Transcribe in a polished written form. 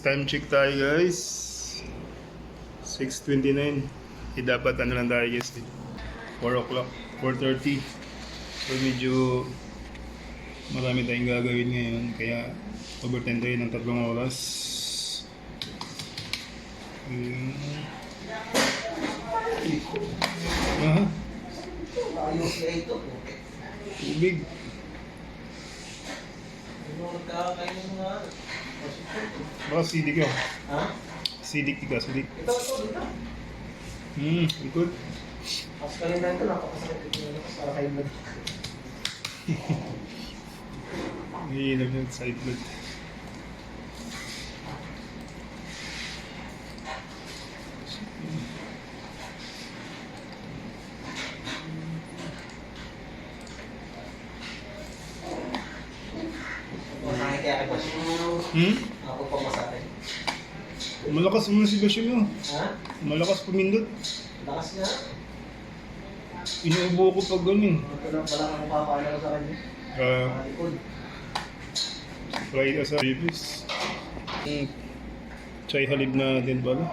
time check tayo guys. 6:29. Dapat ano lang tayo guys. 4 o'clock, 4:30. So medyo marami tayong gagawin ngayon. Kaya overtime tayo ng 3 oras. Aha. Ayos na ito. Tubig. Nagkakain mo nga. Baka sidik ka. Ha? Sidik ka, sidik. Ito, dito. Ikot. Mas kanina ito, napakasakit ito nito. Para kayo blood. Hihilap yung side blood. Kaya ako siya. Ako pa masakit. Malakas mo na si Basyo mo. Ha? Malakas pumindot. Lakas nga. Inuubo ko pag ganun. Ito lang pala ang papaala ko sa kanya. Likod. Fried as a ribs. Chai halib na din pala.